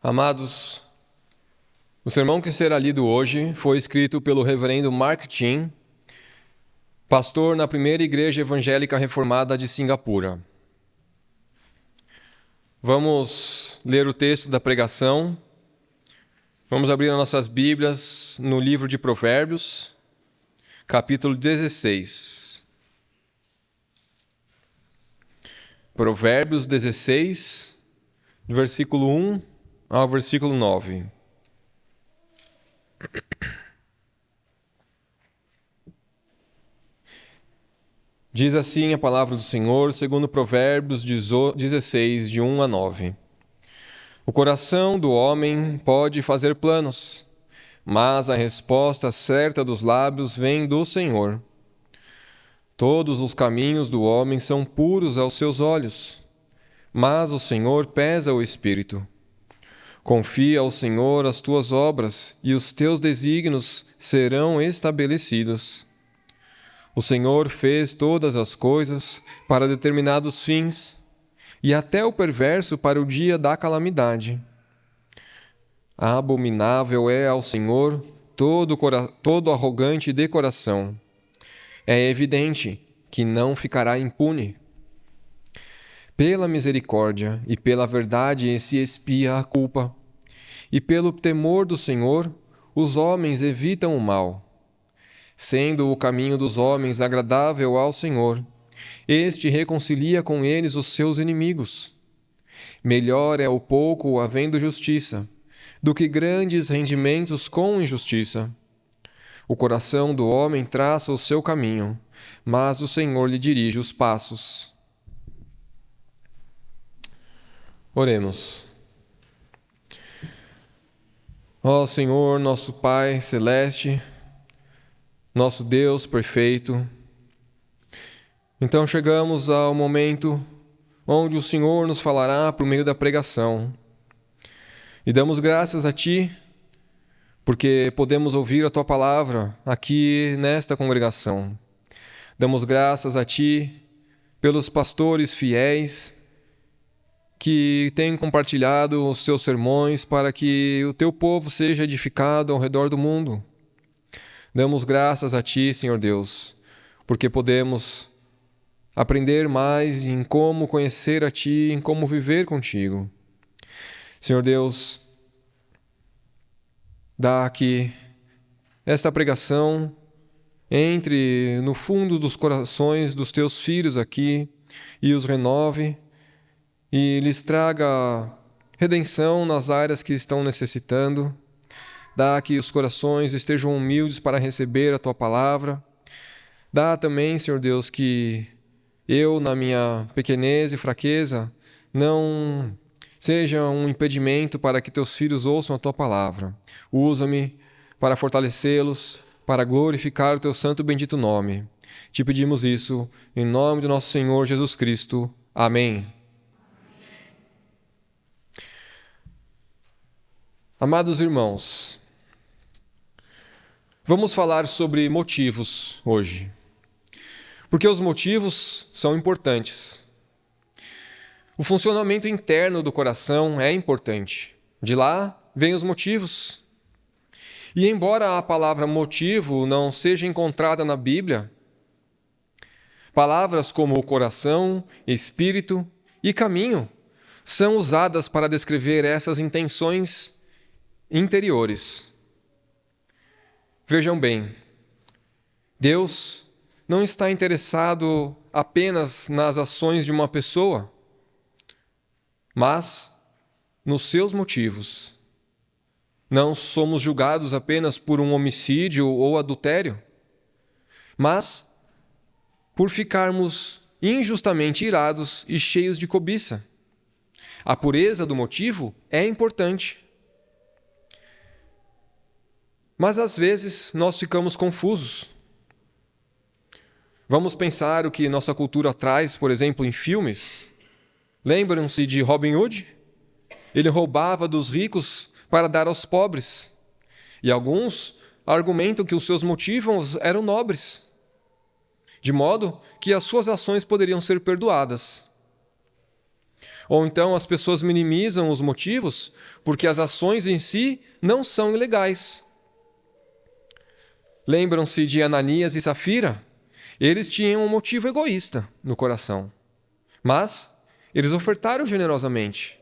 Amados, o sermão que será lido hoje foi escrito pelo reverendo Mark Chin, pastor na primeira igreja evangélica reformada de Singapura. Vamos ler o texto da pregação. Vamos abrir as nossas Bíblias no livro de Provérbios, capítulo 16. Provérbios 16, do versículo 1 ao versículo 9. Diz assim a palavra do Senhor, segundo Provérbios 16, de 1 a 9. O coração do homem pode fazer planos, mas a resposta certa dos lábios vem do Senhor. Todos os caminhos do homem são puros aos seus olhos, mas o Senhor pesa o espírito. Confia ao Senhor as tuas obras, e os teus desígnios serão estabelecidos. O Senhor fez todas as coisas para determinados fins, e até o perverso para o dia da calamidade. Abominável é ao Senhor todo arrogante de coração. É evidente que não ficará impune. Pela misericórdia e pela verdade se expia a culpa, e pelo temor do Senhor os homens evitam o mal. Sendo o caminho dos homens agradável ao Senhor, este reconcilia com eles os seus inimigos. Melhor é o pouco havendo justiça, do que grandes rendimentos com injustiça. O coração do homem traça o seu caminho, mas o Senhor lhe dirige os passos. Oremos. Ó Senhor, nosso Pai celeste, nosso Deus perfeito, então chegamos ao momento onde o Senhor nos falará por meio da pregação. E damos graças a Ti, porque podemos ouvir a Tua palavra aqui nesta congregação. Damos graças a Ti pelos pastores fiéis que têm compartilhado os Seus sermões para que o Teu povo seja edificado ao redor do mundo. Damos graças a Ti, Senhor Deus, porque podemos aprender mais em como conhecer a Ti, em como viver contigo. Senhor Deus, dá que esta pregação entre no fundo dos corações dos Teus filhos aqui e os renove e lhes traga redenção nas áreas que estão necessitando. Dá que os corações estejam humildes para receber a Tua palavra. Dá também, Senhor Deus, que eu, na minha pequenez e fraqueza, não seja um impedimento para que Teus filhos ouçam a Tua palavra. Usa-me para fortalecê-los, para glorificar o Teu santo e bendito nome. Te pedimos isso em nome do nosso Senhor Jesus Cristo. Amém. Amados irmãos, vamos falar sobre motivos hoje, porque os motivos são importantes. O funcionamento interno do coração é importante. De lá vêm os motivos. E embora a palavra motivo não seja encontrada na Bíblia, palavras como coração, espírito e caminho são usadas para descrever essas intenções interiores. Vejam bem, Deus não está interessado apenas nas ações de uma pessoa, mas nos seus motivos. Não somos julgados apenas por um homicídio ou adultério, mas por ficarmos injustamente irados e cheios de cobiça. A pureza do motivo é importante. Mas às vezes nós ficamos confusos. Vamos pensar o que nossa cultura traz, por exemplo, em filmes. Lembram-se de Robin Hood? Ele roubava dos ricos para dar aos pobres. E alguns argumentam que os seus motivos eram nobres. de modo que as suas ações poderiam ser perdoadas. Ou então as pessoas minimizam os motivos porque as ações em si não são ilegais. Lembram-se de Ananias e Safira? Eles tinham um motivo egoísta no coração, mas eles ofertaram generosamente.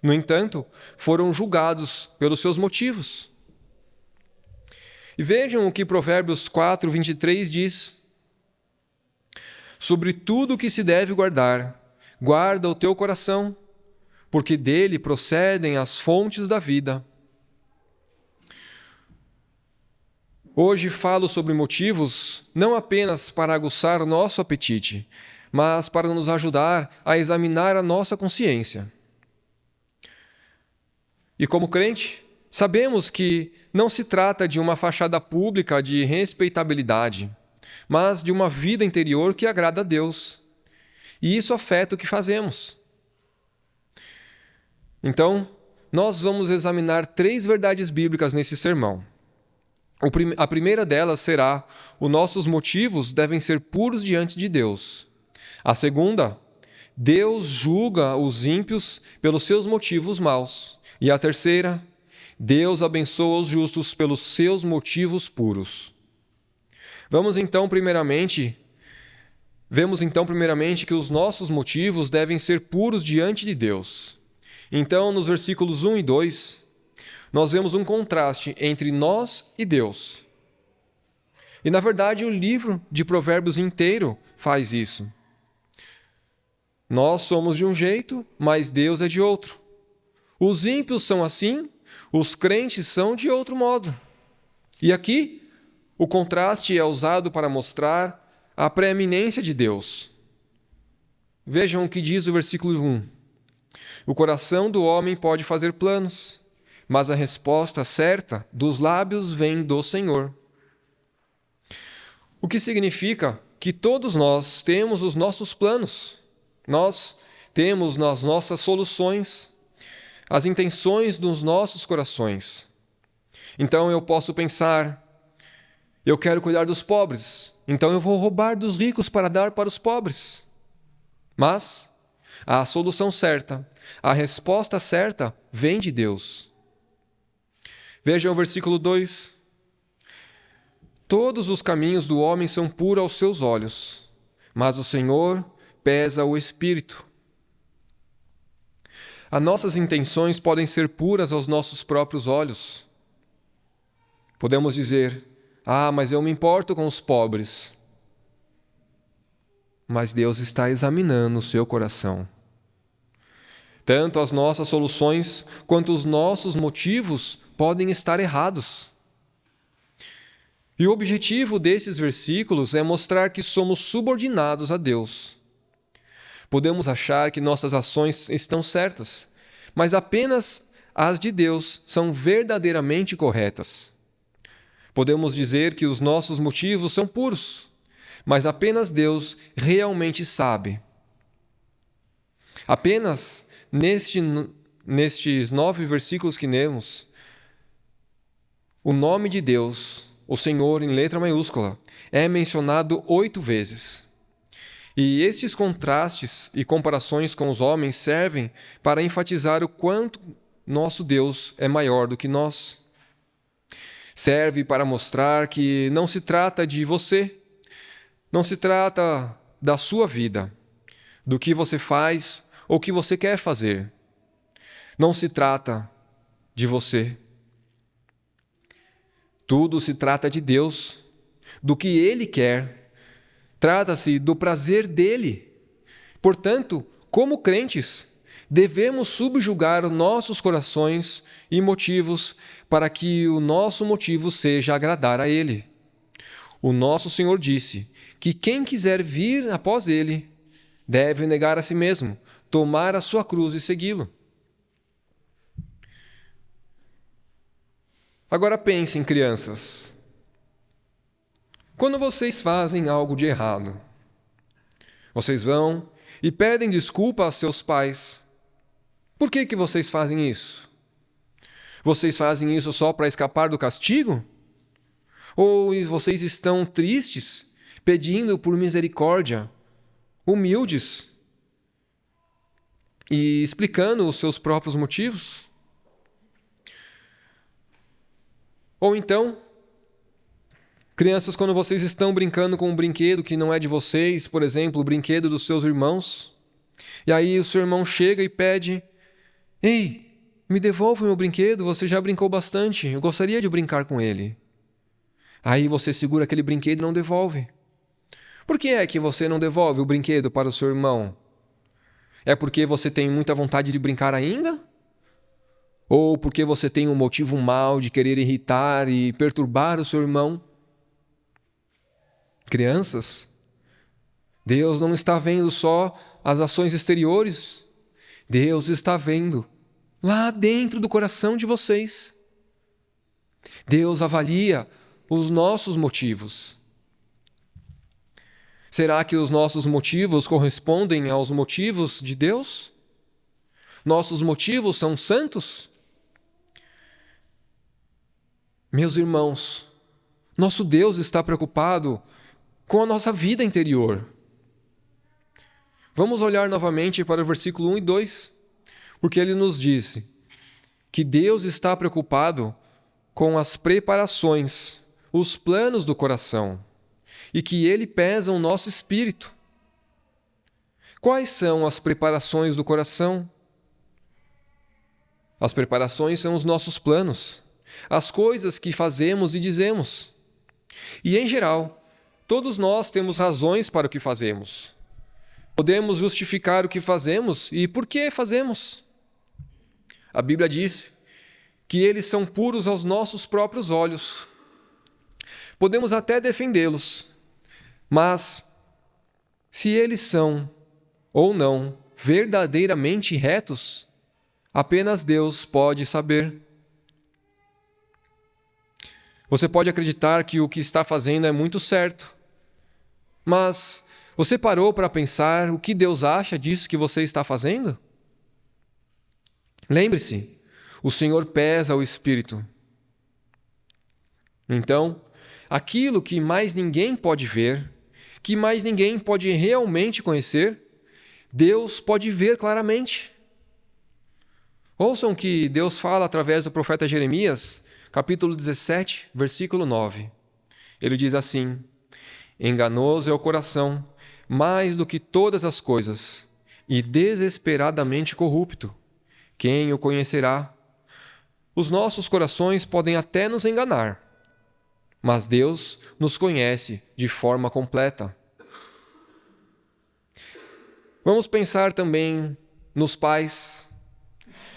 No entanto, foram julgados pelos seus motivos. E vejam o que Provérbios 4, 23 diz. Sobre tudo o que se deve guardar, guarda o teu coração, porque dele procedem as fontes da vida. Hoje falo sobre motivos não apenas para aguçar o nosso apetite, mas para nos ajudar a examinar a nossa consciência. E como crente, sabemos que não se trata de uma fachada pública de respeitabilidade, mas de uma vida interior que agrada a Deus. E isso afeta o que fazemos. Então, nós vamos examinar 3 verdades bíblicas nesse sermão. A primeira delas será: os nossos motivos devem ser puros diante de Deus. A segunda: Deus julga os ímpios pelos seus motivos maus. E a terceira: Deus abençoa os justos pelos seus motivos puros. Vemos então primeiramente que os nossos motivos devem ser puros diante de Deus. Então, nos versículos 1 e 2, nós vemos um contraste entre nós e Deus. E, na verdade, o livro de Provérbios inteiro faz isso. Nós somos de um jeito, mas Deus é de outro. Os ímpios são assim, os crentes são de outro modo. E aqui, o contraste é usado para mostrar a preeminência de Deus. Vejam o que diz o versículo 1. O coração do homem pode fazer planos, mas a resposta certa dos lábios vem do Senhor. O que significa que todos nós temos os nossos planos. Nós temos nas nossas soluções as intenções dos nossos corações. Então eu posso pensar: eu quero cuidar dos pobres, então eu vou roubar dos ricos para dar para os pobres. Mas a solução certa, a resposta certa, vem de Deus. Vejam o versículo 2. Todos os caminhos do homem são puros aos seus olhos, mas o Senhor pesa o espírito. As nossas intenções podem ser puras aos nossos próprios olhos. Podemos dizer: mas eu me importo com os pobres. Mas Deus está examinando o seu coração. Tanto as nossas soluções quanto os nossos motivos podem estar errados. E o objetivo desses versículos é mostrar que somos subordinados a Deus. Podemos achar que nossas ações estão certas, mas apenas as de Deus são verdadeiramente corretas. Podemos dizer que os nossos motivos são puros, mas apenas Deus realmente sabe. Apenas nestes 9 versículos que lemos, o nome de Deus, o Senhor em letra maiúscula, é mencionado 8 vezes. E estes contrastes e comparações com os homens servem para enfatizar o quanto nosso Deus é maior do que nós. Serve para mostrar que não se trata de você, não se trata da sua vida, do que você faz ou que você quer fazer. Não se trata de você. Tudo se trata de Deus, do que Ele quer. Trata-se do prazer dele. Portanto, como crentes, devemos subjugar nossos corações e motivos para que o nosso motivo seja agradar a Ele. O nosso Senhor disse que quem quiser vir após Ele deve negar a si mesmo, tomar a sua cruz e segui-lo. Agora pensem, crianças. Quando vocês fazem algo de errado, vocês vão e pedem desculpa a seus pais. Por que vocês fazem isso? Vocês fazem isso só para escapar do castigo? Ou vocês estão tristes pedindo por misericórdia, humildes e explicando os seus próprios motivos? Ou então, crianças, quando vocês estão brincando com um brinquedo que não é de vocês, por exemplo, o brinquedo dos seus irmãos, e aí o seu irmão chega e pede: ei, me devolve o meu brinquedo, você já brincou bastante, eu gostaria de brincar com ele. Aí você segura aquele brinquedo e não devolve. Por que é que você não devolve o brinquedo para o seu irmão? É porque você tem muita vontade de brincar ainda? Ou porque você tem um motivo mau de querer irritar e perturbar o seu irmão? Crianças, Deus não está vendo só as ações exteriores. Deus está vendo lá dentro do coração de vocês. Deus avalia os nossos motivos. Será que os nossos motivos correspondem aos motivos de Deus? Nossos motivos são santos? Meus irmãos, nosso Deus está preocupado com a nossa vida interior. Vamos olhar novamente para o versículo 1 e 2, porque ele nos disse que Deus está preocupado com as preparações, os planos do coração, e que ele pesa o nosso espírito. Quais são as preparações do coração? As preparações são os nossos planos, as coisas que fazemos e dizemos. E, em geral, todos nós temos razões para o que fazemos. Podemos justificar o que fazemos e por que fazemos. A Bíblia diz que eles são puros aos nossos próprios olhos. Podemos até defendê-los, mas se eles são ou não verdadeiramente retos, apenas Deus pode saber. Você pode acreditar que o que está fazendo é muito certo, mas você parou para pensar o que Deus acha disso que você está fazendo? Lembre-se, o Senhor pesa o espírito. Então, aquilo que mais ninguém pode ver, que mais ninguém pode realmente conhecer, Deus pode ver claramente. Ouçam que Deus fala através do profeta Jeremias, capítulo 17, versículo 9. Ele diz assim: enganoso é o coração, mais do que todas as coisas, e desesperadamente corrupto. Quem o conhecerá? Os nossos corações podem até nos enganar, mas Deus nos conhece de forma completa. Vamos pensar também nos pais.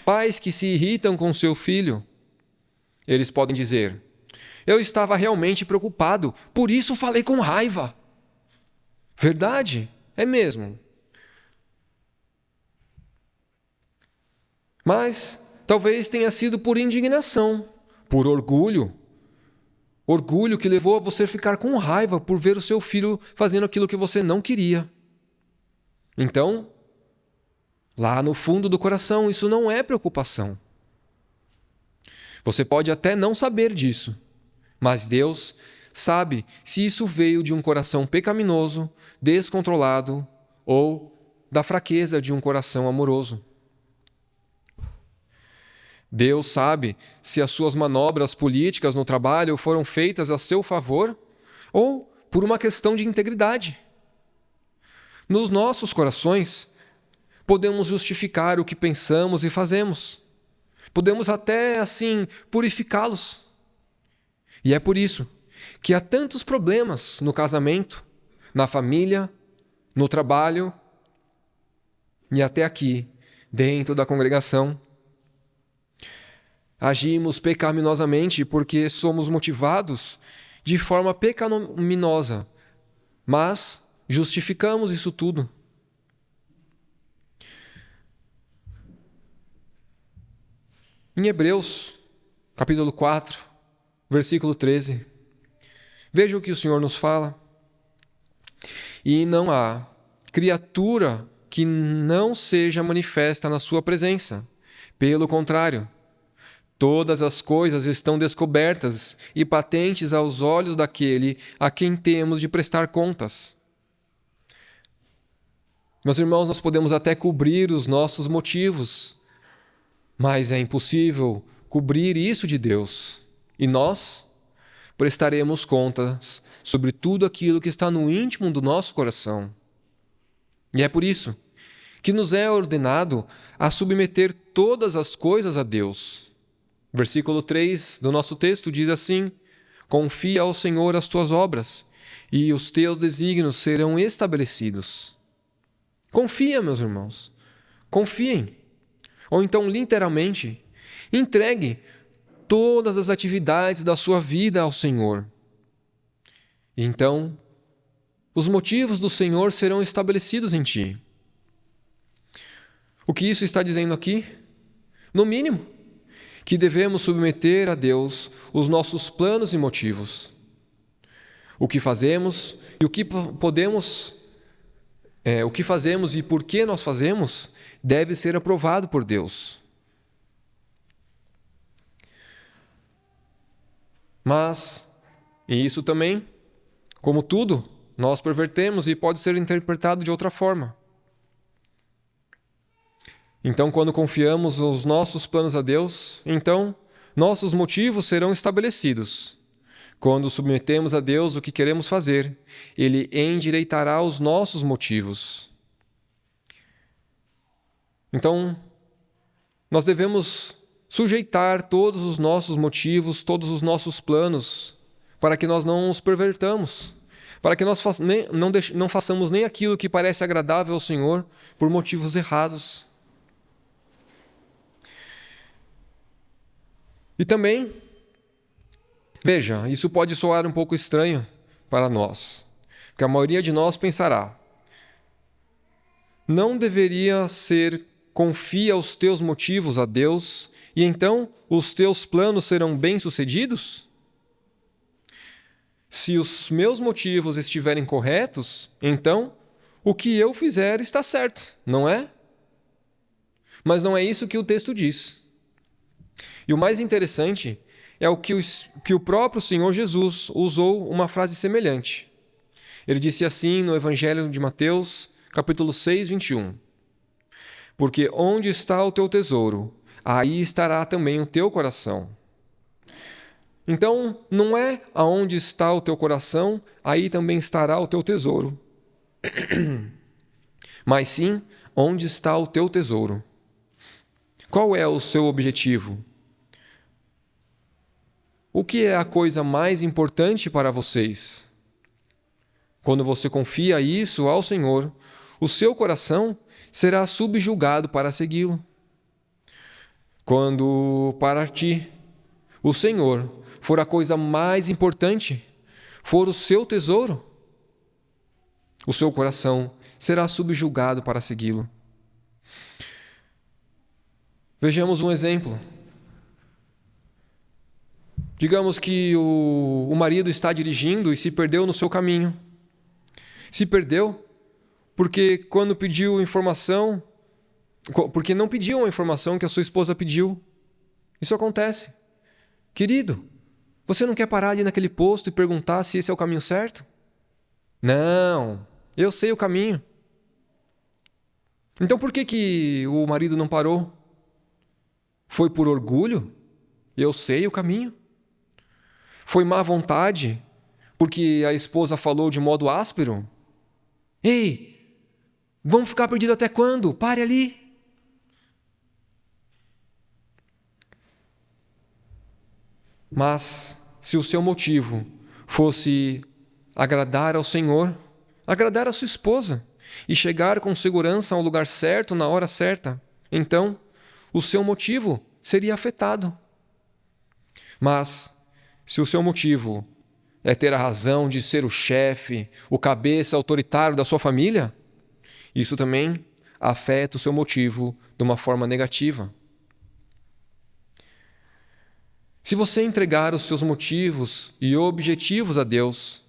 Pais que se irritam com seu filho. Eles podem dizer: eu estava realmente preocupado, por isso falei com raiva. Verdade, é mesmo. Mas talvez tenha sido por indignação, por orgulho. Orgulho que levou a você ficar com raiva por ver o seu filho fazendo aquilo que você não queria. Então, lá no fundo do coração, isso não é preocupação. Você pode até não saber disso, mas Deus sabe se isso veio de um coração pecaminoso, descontrolado ou da fraqueza de um coração amoroso. Deus sabe se as suas manobras políticas no trabalho foram feitas a seu favor ou por uma questão de integridade. Nos nossos corações, podemos justificar o que pensamos e fazemos. Podemos até, assim, purificá-los. E é por isso que há tantos problemas no casamento, na família, no trabalho e até aqui, dentro da congregação. Agimos pecaminosamente porque somos motivados de forma pecaminosa, mas justificamos isso tudo. Em Hebreus, capítulo 4, versículo 13, veja o que o Senhor nos fala. E não há criatura que não seja manifesta na sua presença. Pelo contrário, Todas as coisas estão descobertas e patentes aos olhos daquele a quem temos de prestar contas. Meus irmãos, nós podemos até cobrir os nossos motivos, mas é impossível cobrir isso de Deus. E nós prestaremos contas sobre tudo aquilo que está no íntimo do nosso coração. E é por isso que nos é ordenado a submeter todas as coisas a Deus. Versículo 3 do nosso texto diz assim: confia ao Senhor as tuas obras, e os teus desígnios serão estabelecidos. Confia, meus irmãos. Confiem. Ou então, literalmente, entregue todas as atividades da sua vida ao Senhor. E então, os motivos do Senhor serão estabelecidos em ti. O que isso está dizendo aqui? No mínimo, que devemos submeter a Deus os nossos planos e motivos. O que fazemos e o que podemos, o que fazemos e por que nós fazemos, deve ser aprovado por Deus. Mas, e isso também, como tudo, nós pervertemos e pode ser interpretado de outra forma. Então, quando confiamos os nossos planos a Deus, então nossos motivos serão estabelecidos. Quando submetemos a Deus o que queremos fazer, Ele endireitará os nossos motivos. Então, nós devemos sujeitar todos os nossos motivos, todos os nossos planos, para que nós não os pervertamos, para que nós não façamos nem aquilo que parece agradável ao Senhor por motivos errados. E também, veja, isso pode soar um pouco estranho para nós, porque a maioria de nós pensará: não deveria ser confia os teus motivos a Deus e então os teus planos serão bem-sucedidos? Se os meus motivos estiverem corretos, então o que eu fizer está certo, não é? Mas não é isso que o texto diz. E o mais interessante é que o próprio Senhor Jesus usou uma frase semelhante. Ele disse assim no Evangelho de Mateus, capítulo 6, 21. Porque onde está o teu tesouro, aí estará também o teu coração. Então, não é aonde está o teu coração, aí também estará o teu tesouro. Mas sim, onde está o teu tesouro. Qual é o seu objetivo? O que é a coisa mais importante para vocês? Quando você confia isso ao Senhor, o seu coração será subjugado para segui-lo. Quando para ti o Senhor for a coisa mais importante, for o seu tesouro, o seu coração será subjugado para segui-lo. Vejamos um exemplo. Digamos que o marido está dirigindo e se perdeu no seu caminho. Se perdeu porque quando pediu informação, porque não pediu a informação que a sua esposa pediu. Isso acontece. Querido, você não quer parar ali naquele posto e perguntar se esse é o caminho certo? Não, eu sei o caminho. Então por que o marido não parou? Foi por orgulho? Eu sei o caminho. Foi má vontade, porque a esposa falou de modo áspero? Ei, vamos ficar perdidos até quando? Pare ali. Mas, se o seu motivo fosse agradar ao Senhor, agradar a sua esposa e chegar com segurança ao lugar certo na hora certa, então o seu motivo seria afetado. Mas, se o seu motivo é ter a razão de ser o chefe, o cabeça autoritário da sua família, isso também afeta o seu motivo de uma forma negativa. Se você entregar os seus motivos e objetivos a Deus,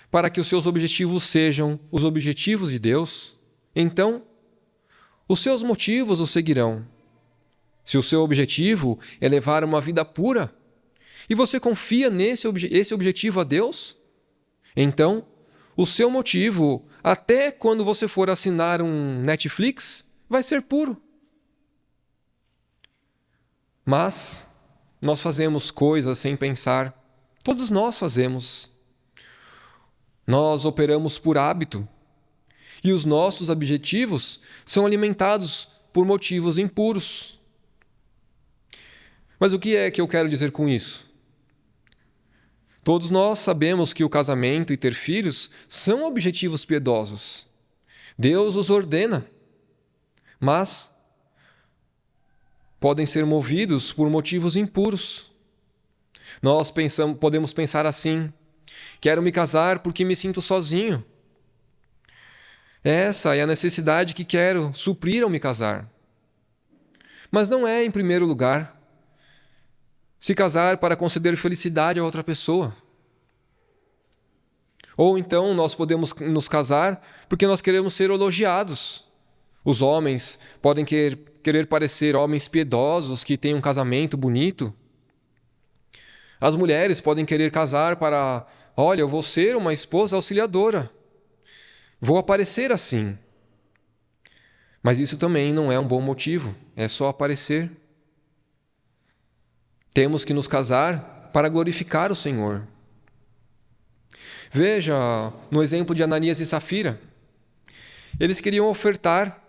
para que os seus objetivos sejam os objetivos de Deus, então os seus motivos o seguirão. se o seu objetivo é levar uma vida pura, e você confia esse objetivo a Deus, então o seu motivo, até quando você for assinar um Netflix, vai ser puro. Mas nós fazemos coisas sem pensar. Todos nós fazemos. Nós operamos por hábito. E os nossos objetivos são alimentados por motivos impuros. Mas o que é que eu quero dizer com isso? Todos nós sabemos que o casamento e ter filhos são objetivos piedosos. Deus os ordena, mas podem ser movidos por motivos impuros. Nós podemos pensar assim: quero me casar porque me sinto sozinho. Essa é a necessidade que quero suprir ao me casar. Mas não é, em primeiro lugar, se casar para conceder felicidade a outra pessoa. Ou então nós podemos nos casar porque nós queremos ser elogiados. Os homens podem querer parecer homens piedosos que têm um casamento bonito. As mulheres podem querer casar para, olha, eu vou ser uma esposa auxiliadora. Vou aparecer assim. Mas isso também não é um bom motivo, é só aparecer. Temos que nos casar para glorificar o Senhor. Veja no exemplo de Ananias e Safira. Eles queriam ofertar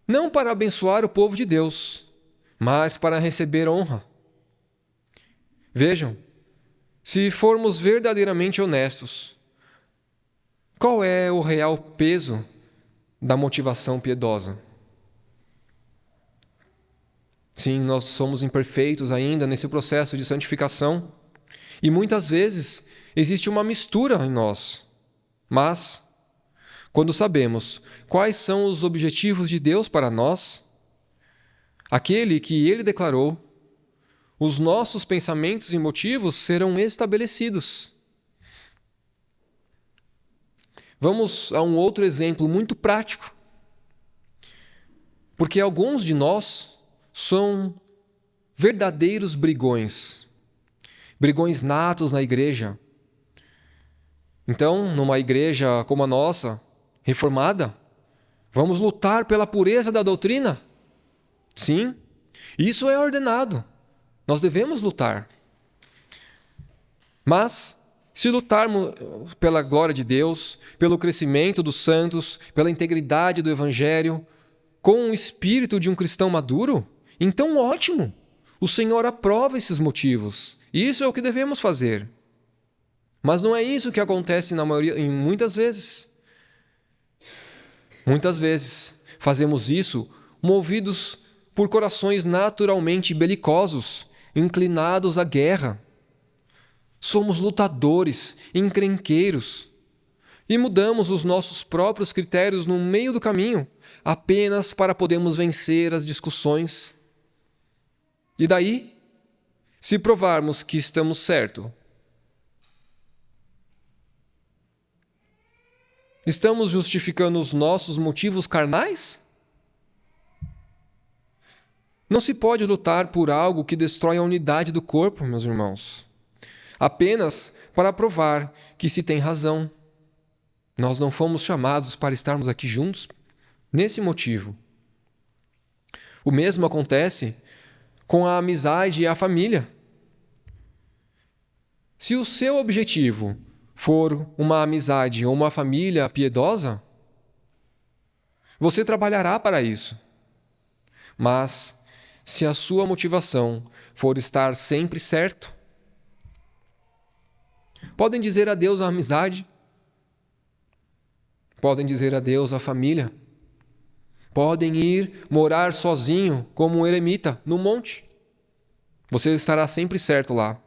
não para abençoar o povo de Deus, mas para receber honra. Vejam, se formos verdadeiramente honestos, qual é o real peso da motivação piedosa? Sim, nós somos imperfeitos ainda nesse processo de santificação e muitas vezes existe uma mistura em nós. Mas, quando sabemos quais são os objetivos de Deus para nós, aquele que Ele declarou, os nossos pensamentos e motivos serão estabelecidos. Vamos a um outro exemplo muito prático. Porque alguns de nós são verdadeiros brigões. Brigões natos na igreja. Então, numa igreja como a nossa, reformada, vamos lutar pela pureza da doutrina? Sim, isso é ordenado. Nós devemos lutar. Mas, se lutarmos pela glória de Deus, pelo crescimento dos santos, pela integridade do Evangelho, com o espírito de um cristão maduro, então ótimo! O Senhor aprova esses motivos. Isso é o que devemos fazer. Mas não é isso que acontece em muitas vezes. Muitas vezes fazemos isso movidos por corações naturalmente belicosos, inclinados à guerra. Somos lutadores, encrenqueiros, e mudamos os nossos próprios critérios no meio do caminho, apenas para podermos vencer as discussões. E daí, se provarmos que estamos certos, estamos justificando os nossos motivos carnais? Não se pode lutar por algo que destrói a unidade do corpo, meus irmãos, apenas para provar que se tem razão. Nós não fomos chamados para estarmos aqui juntos nesse motivo. O mesmo acontece com a amizade e a família. Se o seu objetivo for uma amizade ou uma família piedosa, você trabalhará para isso. Mas, se a sua motivação for estar sempre certo, podem dizer adeus à amizade, podem dizer adeus à família, podem ir morar sozinho como um eremita no monte. Você estará sempre certo lá.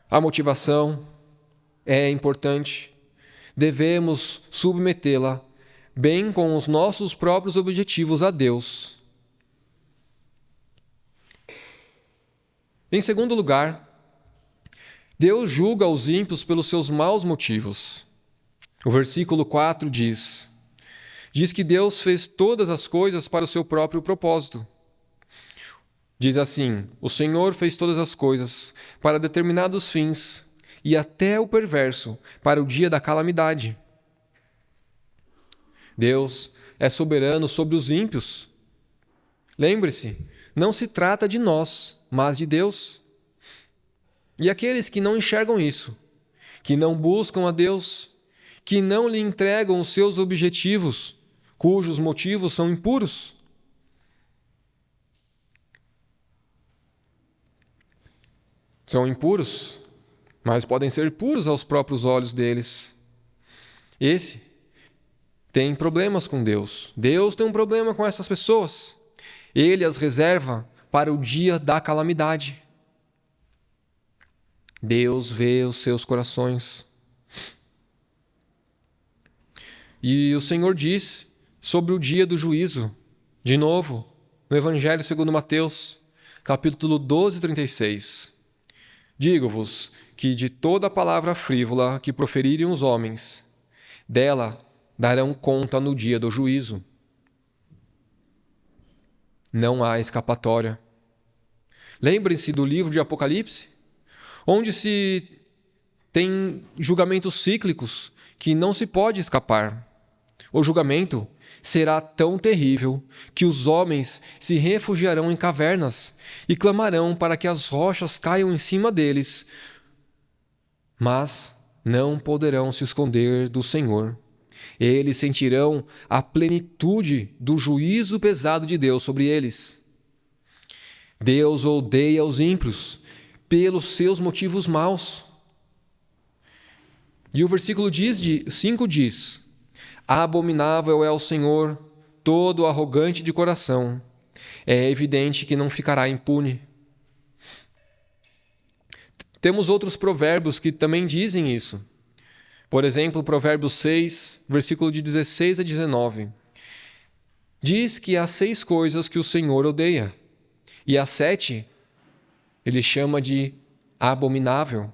A motivação é importante. Devemos submetê-la, bem com os nossos próprios objetivos, a Deus. Em segundo lugar, Deus julga os ímpios pelos seus maus motivos. O versículo 4 diz: Diz que Deus fez todas as coisas para o seu próprio propósito. Diz assim: o Senhor fez todas as coisas para determinados fins, e até o perverso para o dia da calamidade. Deus é soberano sobre os ímpios. Lembre-se, não se trata de nós, mas de Deus. E aqueles que não enxergam isso, que não buscam a Deus, que não lhe entregam os seus objetivos, cujos motivos são impuros. São impuros, mas podem ser puros aos próprios olhos deles. Esse tem problemas com Deus. Deus tem um problema com essas pessoas. Ele as reserva para o dia da calamidade. Deus vê os seus corações. E o Senhor diz sobre o dia do juízo, de novo, no Evangelho segundo Mateus, capítulo 12, 36. Digo-vos que de toda palavra frívola que proferirem os homens, dela darão conta no dia do juízo. Não há escapatória. Lembrem-se do livro de Apocalipse, onde se tem julgamentos cíclicos que não se pode escapar. O julgamento será tão terrível que os homens se refugiarão em cavernas e clamarão para que as rochas caiam em cima deles, mas não poderão se esconder do Senhor. Eles sentirão a plenitude do juízo pesado de Deus sobre eles. Deus odeia os ímpios pelos seus motivos maus. E o versículo 5 diz: abominável é o Senhor, todo arrogante de coração. É evidente que não ficará impune. Temos outros provérbios que também dizem isso. Por exemplo, Provérbios 6, versículo de 16 a 19. Diz que há 6 coisas que o Senhor odeia, e a 7 ele chama de abominável.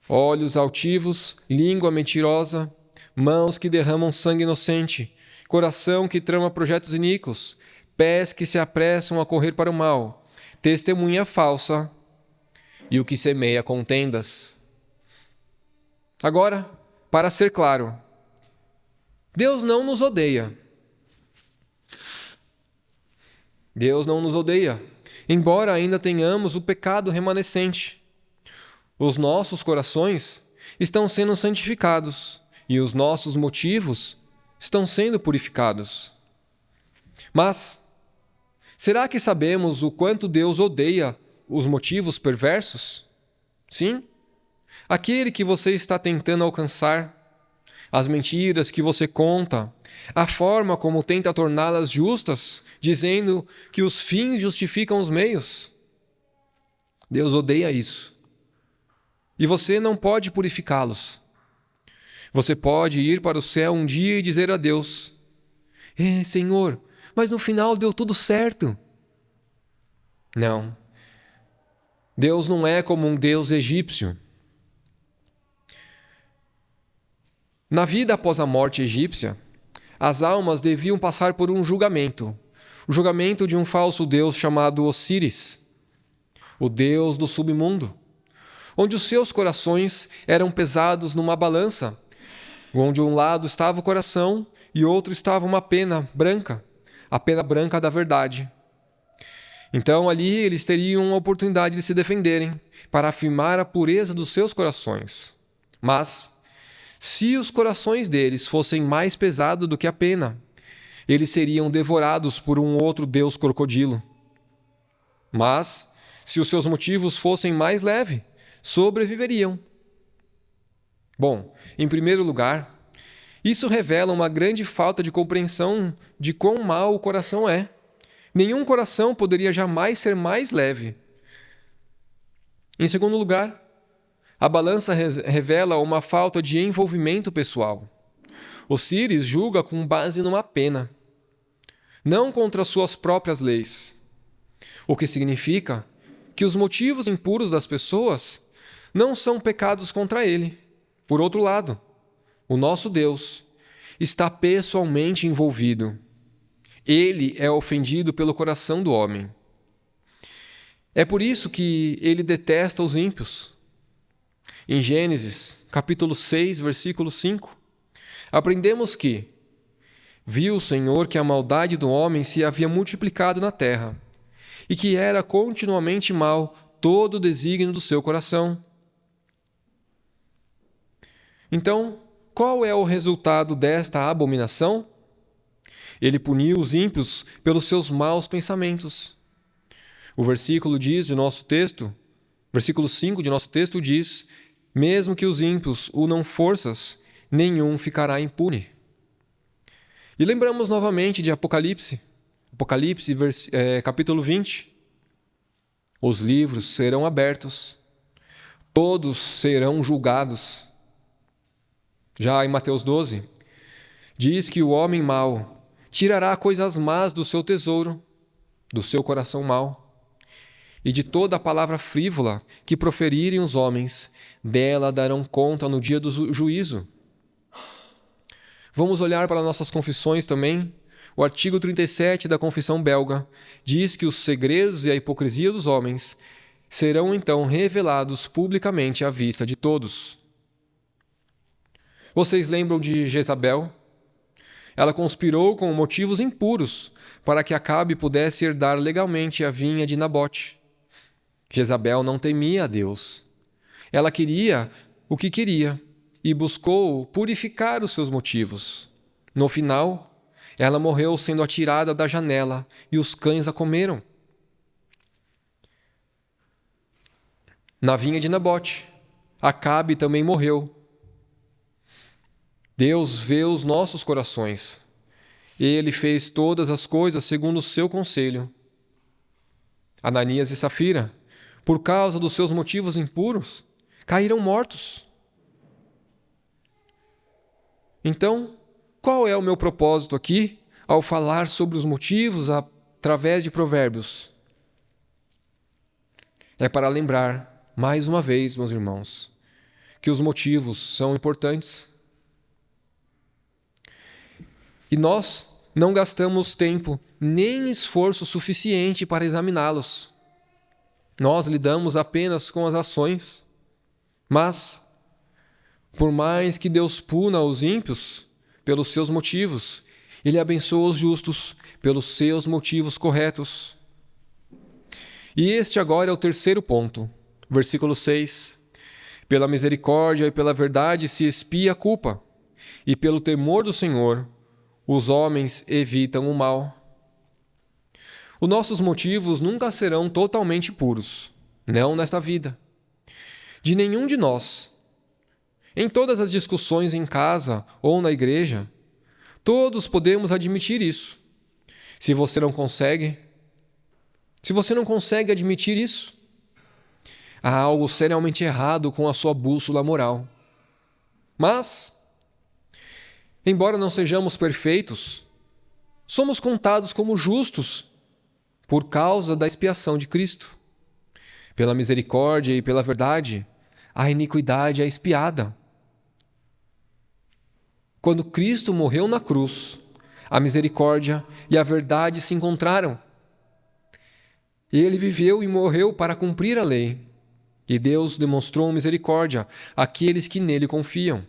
Olhos altivos, língua mentirosa, mãos que derramam sangue inocente, coração que trama projetos iníquos, pés que se apressam a correr para o mal, testemunha falsa e o que semeia contendas. Agora, para ser claro, Deus não nos odeia. Deus não nos odeia, embora ainda tenhamos o pecado remanescente. Os nossos corações estão sendo santificados e os nossos motivos estão sendo purificados. Mas, será que sabemos o quanto Deus odeia os motivos perversos? Sim. Aquele que você está tentando alcançar, as mentiras que você conta, a forma como tenta torná-las justas, dizendo que os fins justificam os meios. Deus odeia isso. E você não pode purificá-los. Você pode ir para o céu um dia e dizer a Deus: Senhor, mas no final deu tudo certo. Não. Deus não é como um Deus egípcio. Na vida após a morte egípcia, as almas deviam passar por um julgamento. O julgamento de um falso deus chamado Osíris, o deus do submundo, onde os seus corações eram pesados numa balança, onde um lado estava o coração e outro estava uma pena branca, a pena branca da verdade. Então ali eles teriam a oportunidade de se defenderem para afirmar a pureza dos seus corações. Mas, se os corações deles fossem mais pesados do que a pena, eles seriam devorados por um outro deus crocodilo. Mas, se os seus motivos fossem mais leves, sobreviveriam. Bom, em primeiro lugar, isso revela uma grande falta de compreensão de quão mau o coração é. Nenhum coração poderia jamais ser mais leve. Em segundo lugar, a balança revela uma falta de envolvimento pessoal. Osíris julga com base numa pena, não contra suas próprias leis. O que significa que os motivos impuros das pessoas não são pecados contra ele. Por outro lado, o nosso Deus, está pessoalmente envolvido. Ele é ofendido pelo coração do homem. É por isso que ele detesta os ímpios. Em Gênesis, capítulo 6, versículo 5, aprendemos que viu o Senhor que a maldade do homem se havia multiplicado na terra, e que era continuamente mau todo o desígnio do seu coração. Então, qual é o resultado desta abominação? Ele puniu os ímpios pelos seus maus pensamentos. O versículo 5 de nosso texto diz: mesmo que os ímpios unam forças, nenhum ficará impune. E lembramos novamente de Apocalipse, capítulo 20. Os livros serão abertos, todos serão julgados. Já em Mateus 12, diz que o homem mau tirará coisas más do seu tesouro, do seu coração mau, e de toda a palavra frívola que proferirem os homens, dela darão conta no dia do juízo. Vamos olhar para nossas confissões também. O artigo 37 da Confissão Belga diz que os segredos e a hipocrisia dos homens serão então revelados publicamente à vista de todos. Vocês lembram de Jezabel? Ela conspirou com motivos impuros para que Acabe pudesse herdar legalmente a vinha de Nabote. Jezabel não temia a Deus. Ela queria o que queria e buscou purificar os seus motivos. No final, ela morreu sendo atirada da janela e os cães a comeram. Na vinha de Nabote, Acabe também morreu. Deus vê os nossos corações. Ele fez todas as coisas segundo o seu conselho. Ananias e Safira, por causa dos seus motivos impuros, caíram mortos. Então, qual é o meu propósito aqui ao falar sobre os motivos através de Provérbios? É para lembrar, mais uma vez, meus irmãos, que os motivos são importantes. E nós não gastamos tempo nem esforço suficiente para examiná-los. Nós lidamos apenas com as ações. Mas, por mais que Deus puna os ímpios pelos seus motivos, Ele abençoa os justos pelos seus motivos corretos. E este agora é o terceiro ponto, versículo 6. Pela misericórdia e pela verdade se expia a culpa, e pelo temor do Senhor os homens evitam o mal. Os nossos motivos nunca serão totalmente puros, não nesta vida. De nenhum de nós. Em todas as discussões em casa ou na igreja, todos podemos admitir isso. Se você não consegue admitir isso, há algo seriamente errado com a sua bússola moral. Mas, embora não sejamos perfeitos, somos contados como justos por causa da expiação de Cristo. Pela misericórdia e pela verdade, a iniquidade é expiada. Quando Cristo morreu na cruz, a misericórdia e a verdade se encontraram. Ele viveu e morreu para cumprir a lei, e Deus demonstrou misericórdia àqueles que nele confiam.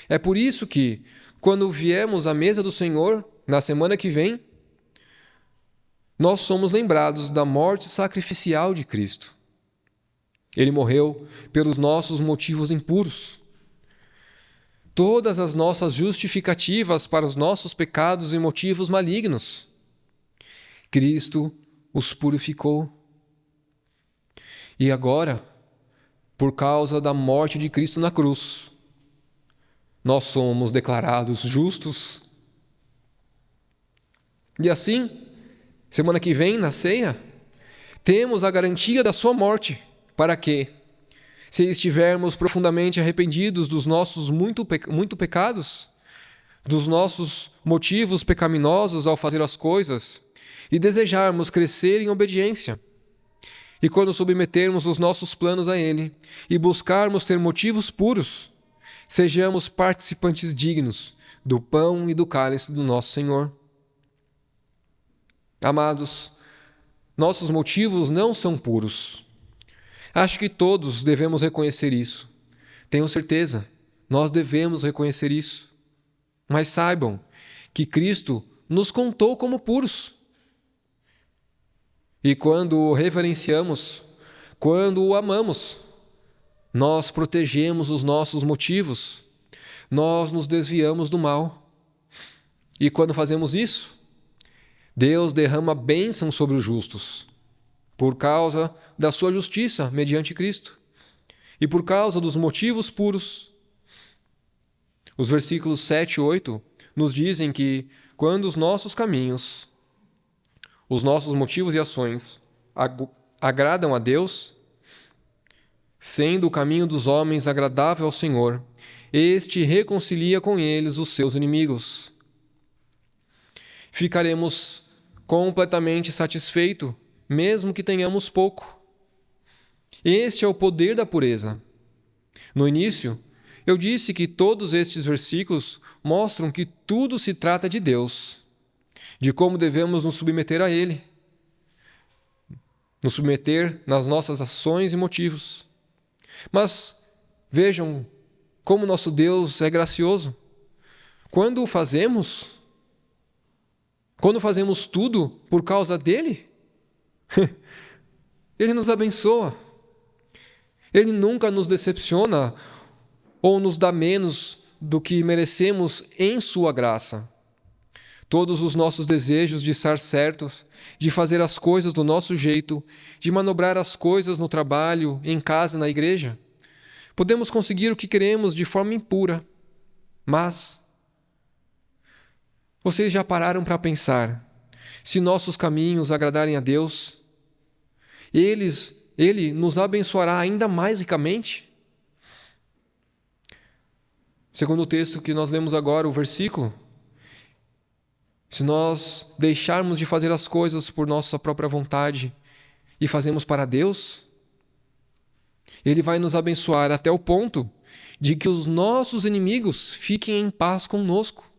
É por isso que, quando viemos à mesa do Senhor, na semana que vem, nós somos lembrados da morte sacrificial de Cristo. Ele morreu pelos nossos motivos impuros. Todas as nossas justificativas para os nossos pecados e motivos malignos, Cristo os purificou. E agora, por causa da morte de Cristo na cruz, nós somos declarados justos. E assim, semana que vem, na ceia, temos a garantia da sua morte, para que, se estivermos profundamente arrependidos dos nossos muito pecados, dos nossos motivos pecaminosos ao fazer as coisas, e desejarmos crescer em obediência, e quando submetermos os nossos planos a Ele, e buscarmos ter motivos puros, sejamos participantes dignos do pão e do cálice do nosso Senhor. Amados, nossos motivos não são puros. Acho que todos devemos reconhecer isso. Tenho certeza, nós devemos reconhecer isso. Mas saibam que Cristo nos contou como puros. E quando o reverenciamos, quando o amamos, nós protegemos os nossos motivos, nós nos desviamos do mal. E quando fazemos isso, Deus derrama bênção sobre os justos, por causa da sua justiça mediante Cristo, e por causa dos motivos puros. Os versículos 7 e 8 nos dizem que quando os nossos caminhos, os nossos motivos e ações agradam a Deus, sendo o caminho dos homens agradável ao Senhor, este reconcilia com eles os seus inimigos. Ficaremos completamente satisfeitos, mesmo que tenhamos pouco. Este é o poder da pureza. No início, eu disse que todos estes versículos mostram que tudo se trata de Deus, de como devemos nos submeter a Ele, nos submeter nas nossas ações e motivos. Mas vejam como nosso Deus é gracioso. Quando fazemos tudo por causa dele, Ele nos abençoa. Ele nunca nos decepciona ou nos dá menos do que merecemos em sua graça. Todos os nossos desejos de estar certos, de fazer as coisas do nosso jeito, de manobrar as coisas no trabalho, em casa, na igreja, podemos conseguir o que queremos de forma impura. Mas vocês já pararam para pensar, se nossos caminhos agradarem a Deus, Ele nos abençoará ainda mais ricamente? Segundo o texto que nós lemos agora, o versículo, se nós deixarmos de fazer as coisas por nossa própria vontade e fazemos para Deus, Ele vai nos abençoar até o ponto de que os nossos inimigos fiquem em paz conosco.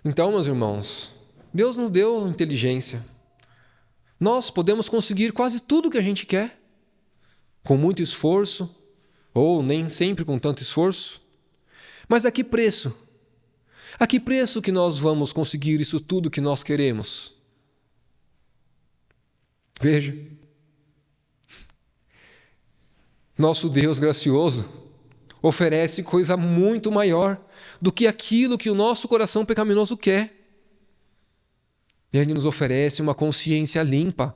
Então, meus irmãos, Deus nos deu inteligência. Nós podemos conseguir quase tudo que a gente quer, com muito esforço, ou nem sempre com tanto esforço. Mas a que preço? A que preço que nós vamos conseguir isso tudo que nós queremos? Veja, nosso Deus gracioso oferece coisa muito maior do que aquilo que o nosso coração pecaminoso quer. Ele nos oferece uma consciência limpa.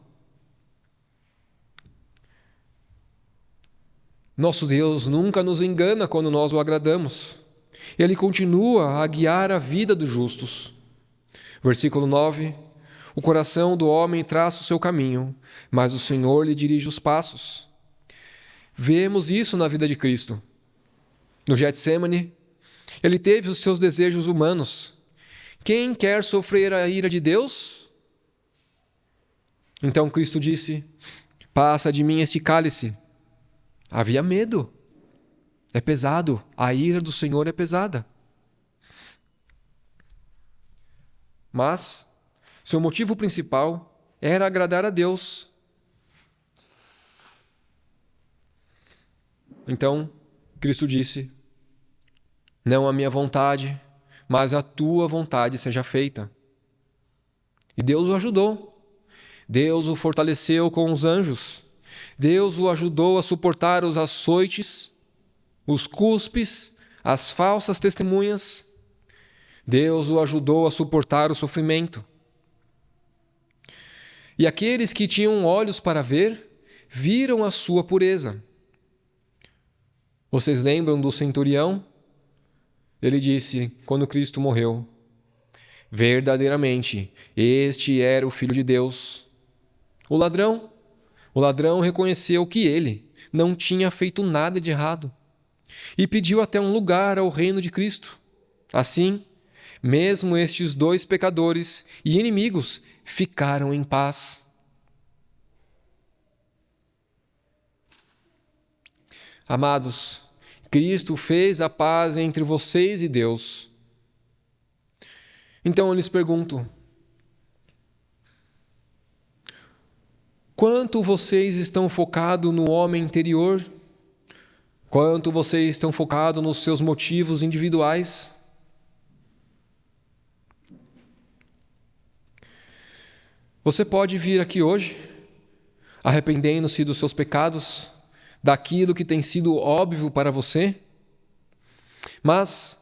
Nosso Deus nunca nos engana quando nós o agradamos. Ele continua a guiar a vida dos justos. Versículo 9. O coração do homem traça o seu caminho, mas o Senhor lhe dirige os passos. Vemos isso na vida de Cristo. No Getsêmani, ele teve os seus desejos humanos. Quem quer sofrer a ira de Deus? Então Cristo disse: passa de mim este cálice. Havia medo. É pesado. A ira do Senhor é pesada. Mas seu motivo principal era agradar a Deus. Então Cristo disse: não a minha vontade, mas a tua vontade seja feita. E Deus o ajudou. Deus o fortaleceu com os anjos. Deus o ajudou a suportar os açoites, os cuspes, as falsas testemunhas. Deus o ajudou a suportar o sofrimento. E aqueles que tinham olhos para ver, viram a sua pureza. Vocês lembram do centurião? Ele disse, quando Cristo morreu: verdadeiramente, este era o Filho de Deus. O ladrão reconheceu que ele não tinha feito nada de errado e pediu até um lugar ao reino de Cristo. Assim, mesmo estes dois pecadores e inimigos ficaram em paz. Amados, Cristo fez a paz entre vocês e Deus. Então eu lhes pergunto: quanto vocês estão focados no homem interior? Quanto vocês estão focados nos seus motivos individuais? Você pode vir aqui hoje, arrependendo-se dos seus pecados, daquilo que tem sido óbvio para você, mas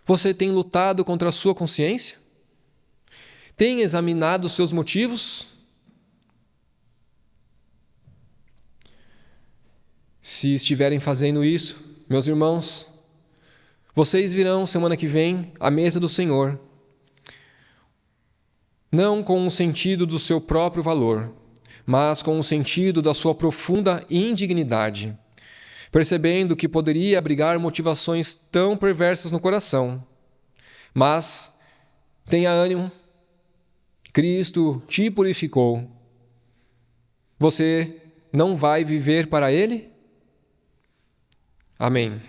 você tem lutado contra a sua consciência? Tem examinado os seus motivos? Se estiverem fazendo isso, meus irmãos, vocês virão semana que vem à mesa do Senhor, não com o sentido do seu próprio valor, mas com o sentido da sua profunda indignidade, percebendo que poderia abrigar motivações tão perversas no coração. Mas tenha ânimo, Cristo te purificou. Você não vai viver para Ele? Amém.